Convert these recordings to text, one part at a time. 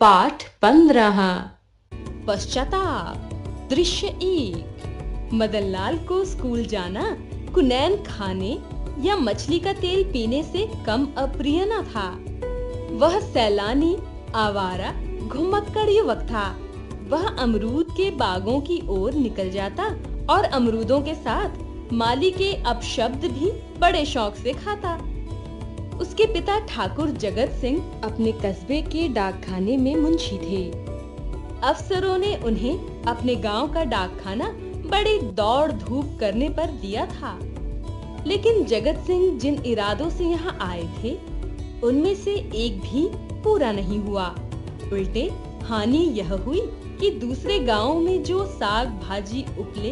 पाठ 15। पश्चाताप। दृश्य 1। मदनलाल को स्कूल जाना कुनैन खाने या मछली का तेल पीने से कम अप्रिय न था। वह सैलानी, आवारा, घुमक्कड़ युवक था। वह अमरूद के बागों की ओर निकल जाता और अमरूदों के साथ माली के अपशब्द भी बड़े शौक से खाता। उसके पिता ठाकुर जगत सिंह अपने कस्बे के डाकखाने में मुंशी थे। अफसरों ने उन्हें अपने गांव का डाकखाना बड़ी दौड़ धूप करने पर दिया था। लेकिन जगत सिंह जिन इरादों से यहाँ आए थे, उनमें से एक भी पूरा नहीं हुआ। उल्टे हानि यह हुई कि दूसरे गांवों में जो साग भाजी उपले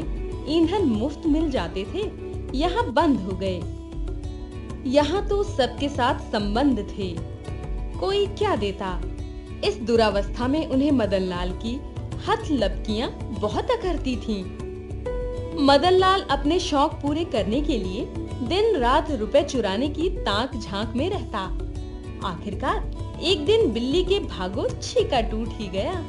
ईंधन मुफ्त मिल जाते थे, यहाँ बंद हो गए। यहाँ तो सबके साथ संबंध थे, कोई क्या देता। इस दुरावस्था में उन्हें मदनलाल की हथलपकियां बहुत अखरती थीं। मदनलाल अपने शौक पूरे करने के लिए दिन रात रुपए चुराने की ताक झांक में रहता। आखिरकार एक दिन बिल्ली के भागो छीका टूट ही गया।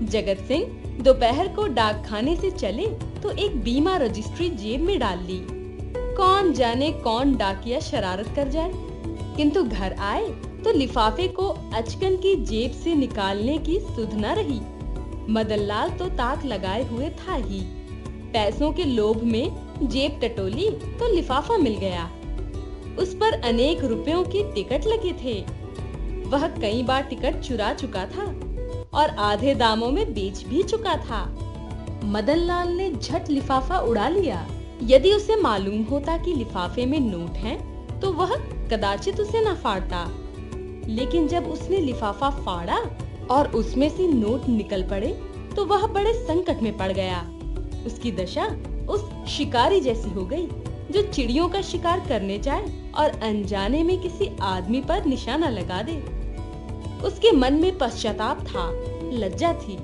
जगत सिंह दोपहर को डाकखाने से चले तो एक बीमा रजिस्ट्री जेब में डाल ली। कौन जाने कौन डाकिया शरारत कर जाए। किंतु घर आए तो लिफाफे को अचकन की जेब से निकालने की सुध न रही। मदनलाल तो ताक लगाए हुए था ही। पैसों के लोभ में जेब टटोली तो लिफाफा मिल गया। उस पर अनेक रुपयों की टिकट लगे थे। वह कई बार टिकट चुरा चुका था और आधे दामों में बेच भी चुका था। मदनलाल ने झट लिफाफा उड़ा लिया। यदि उसे मालूम होता कि लिफाफे में नोट हैं, तो वह कदाचित उसे न फाड़ता। लेकिन जब उसने लिफाफा फाड़ा और उसमें से नोट निकल पड़े, तो वह बड़े संकट में पड़ गया। उसकी दशा उस शिकारी जैसी हो गई जो चिड़ियों का शिकार करने जाए और अनजाने में किसी आदमी पर निशाना लगा दे। उसके मन में पश्चाताप था, लज्जा थी,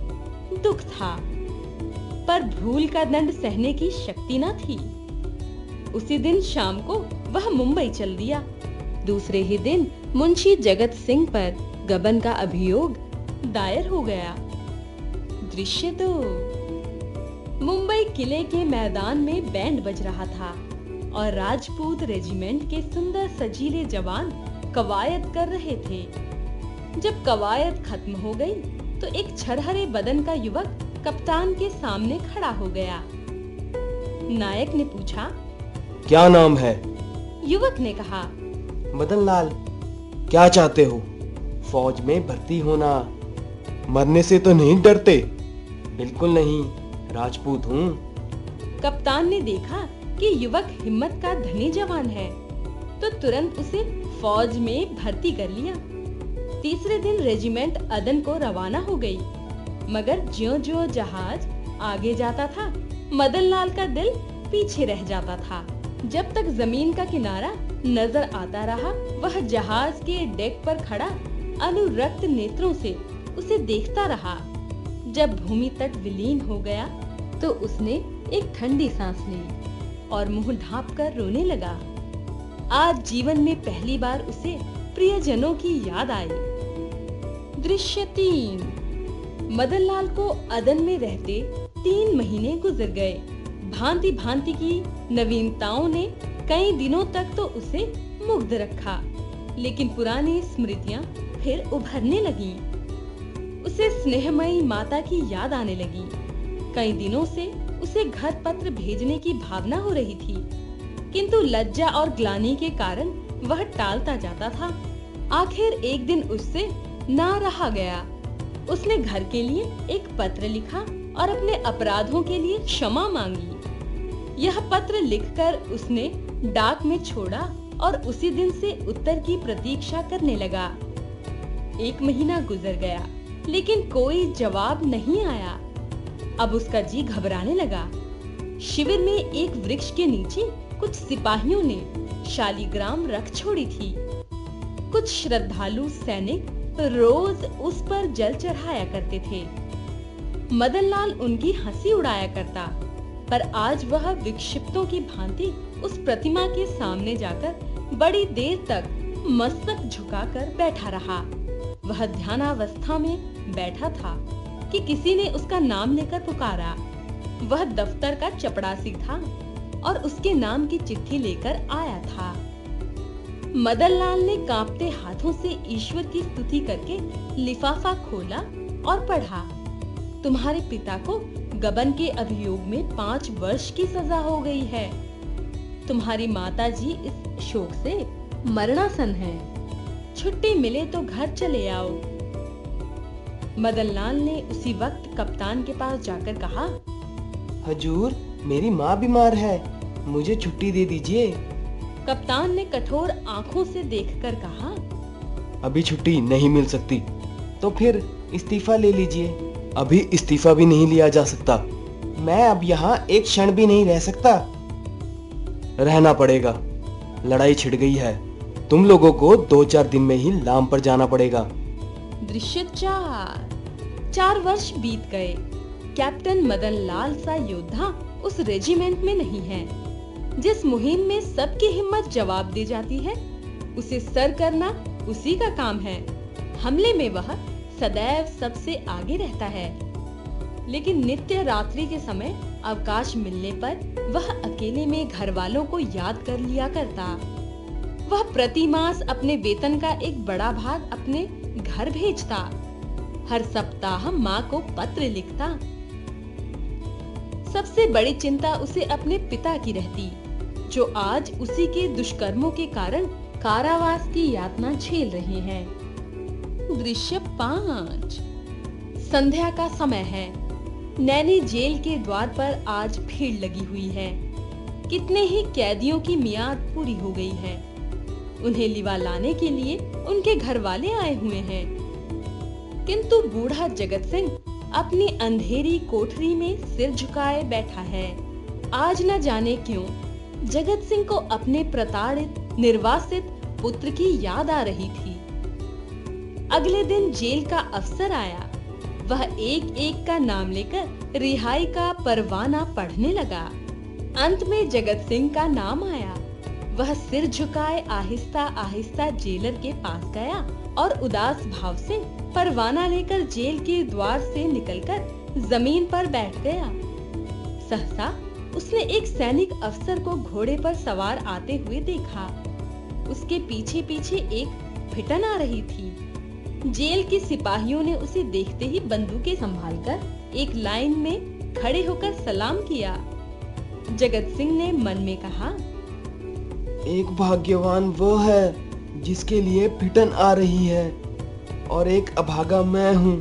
दुख था, पर भूल का दंड सहने की शक्ति न थी। उसी दिन शाम को वह मुंबई चल दिया। दूसरे ही दिन मुंशी जगत सिंह पर गबन का अभियोग दायर हो गया। दृश्य 2। मुंबई किले के मैदान में बैंड बज रहा था और राजपूत रेजिमेंट के सुंदर सजीले जवान कवायद कर रहे थे। जब कवायद खत्म हो गई तो एक छरहरे बदन का युवक कप्तान के सामने खड़ा हो गया। नायक ने पूछा, क्या नाम है? युवक ने कहा, मदनलाल। क्या चाहते हो? फौज में भर्ती होना। मरने से तो नहीं डरते? बिल्कुल नहीं, राजपूत हूँ। कप्तान ने देखा कि युवक हिम्मत का धनी जवान है, तो तुरंत उसे फौज में भर्ती कर लिया। तीसरे दिन रेजिमेंट अदन को रवाना हो गई। मगर ज्यों-ज्यों जहाज आगे जाता था, मदनलाल का दिल पीछे रह जाता था। जब तक जमीन का किनारा नजर आता रहा, वह जहाज के डेक पर खड़ा अनुरक्त नेत्रों से उसे देखता रहा। जब भूमि तट विलीन हो गया, तो उसने एक ठंडी सांस ली और मुंह ढांपकर रोने लगा। आज जीवन में पहली बार उसे प्रियजनों की याद आई। दृश्य 3। मदनलाल को अदन में रहते 3 महीने गुजर गए। भांति भांति की नवीनताओं ने कई दिनों तक तो उसे मुग्ध रखा, लेकिन पुरानी स्मृतियां फिर उभरने लगीं। उसे स्नेहमयी माता की याद आने लगी। कई दिनों से उसे घर पत्र भेजने की भावना हो रही थी, किंतु लज्जा और ग्लानि के कारण वह टालता जाता था। आखिर एक दिन उससे ना रहा गया। उसने घर के लिए एक पत्र लिखा और अपने अपराधों के लिए क्षमा मांगी। यह पत्र लिखकर उसने डाक में छोड़ा और उसी दिन से उत्तर की प्रतीक्षा करने लगा। 1 महीना गुजर गया, लेकिन कोई जवाब नहीं आया। अब उसका जी घबराने लगा। शिविर में एक वृक्ष के नीचे कुछ सिपाहियों ने शालीग्राम रख छोड़ी थी। कुछ श्रद्धालु सैनिक रोज उस पर जल चढ़ाया करते थे। मदनलाल उनकी हंसी उड़ाया करता, पर आज वह विक्षिप्तों की भांति उस प्रतिमा के सामने जाकर बड़ी देर तक मस्तक झुकाकर बैठा रहा। वह ध्यानावस्था में बैठा था कि किसी ने उसका नाम लेकर पुकारा। वह दफ्तर का चपरासी था और उसके नाम की चिट्ठी लेकर आया था। मदनलाल ने कांपते हाथों से ईश्वर की स्तुति करके लिफाफा खोला और पढ़ा, तुम्हारे पिता को गबन के अभियोग में 5 वर्ष की सजा हो गई है। तुम्हारी माताजी इस शोक से मरणासन हैं। छुट्टी मिले तो घर चले आओ। मदनलाल ने उसी वक्त कप्तान के पास जाकर कहा, हजूर, मेरी माँ बीमार है, मुझे छुट्टी दे दीजिए। कप्तान ने कठोर आंखों से देखकर कहा, अभी छुट्टी नहीं मिल सकती, तो फिर इस्तीफा ले लीजिए। अभी इस्तीफा भी नहीं लिया जा सकता। मैं अब यहाँ एक क्षण भी नहीं रह सकता। रहना पड़ेगा, लड़ाई छिड़ गई है। तुम लोगों को 2-4 दिन में ही लाम पर जाना पड़ेगा। दृश्य 4 वर्ष बीत गए। कैप्टन मदनलाल सा योद्धा उस रेजिमेंट में नहीं है। जिस मुहिम में सबकी हिम्मत जवाब दे जाती है, उसे सर करना उसी का काम है। हमले में वह सदैव सबसे आगे रहता है, लेकिन नित्य रात्रि के समय अवकाश मिलने पर वह अकेले में घर वालों को याद कर लिया करता। वह प्रति मास अपने वेतन का एक बड़ा भाग अपने घर भेजता। हर सप्ताह माँ को पत्र लिखता। सबसे बड़ी चिंता उसे अपने पिता की रहती, जो आज उसी के दुष्कर्मों के कारण कारावास की यातना झेल रहे हैं। दृश्य 5। संध्या का समय है। नैनी जेल के द्वार पर आज भीड़ लगी हुई है। कितने ही कैदियों की मियाद पूरी हो गई है। उन्हें लिवा लाने के लिए उनके घर वाले आए हुए हैं, किंतु बूढ़ा जगत सिंह अपनी अंधेरी कोठरी में सिर झुकाए बैठा है। आज न जाने क्यों जगत सिंह को अपने प्रताड़ित निर्वासित पुत्र की याद आ रही थी। अगले दिन जेल का अफसर आया। वह एक एक का नाम लेकर रिहाई का परवाना पढ़ने लगा। अंत में जगत सिंह का नाम आया। वह सिर झुकाए आहिस्ता आहिस्ता जेलर के पास गया और उदास भाव से परवाना लेकर जेल के द्वार से निकलकर जमीन पर बैठ गया। सहसा उसने एक सैनिक अफसर को घोड़े पर सवार आते हुए देखा। उसके पीछे पीछे एक फिटन आ रही थी। जेल के सिपाहियों ने उसे देखते ही बंदूकें संभालकर एक लाइन में खड़े होकर सलाम किया। जगत सिंह ने मन में कहा, एक भाग्यवान वो है जिसके लिए फिटन आ रही है, और एक अभागा मैं हूँ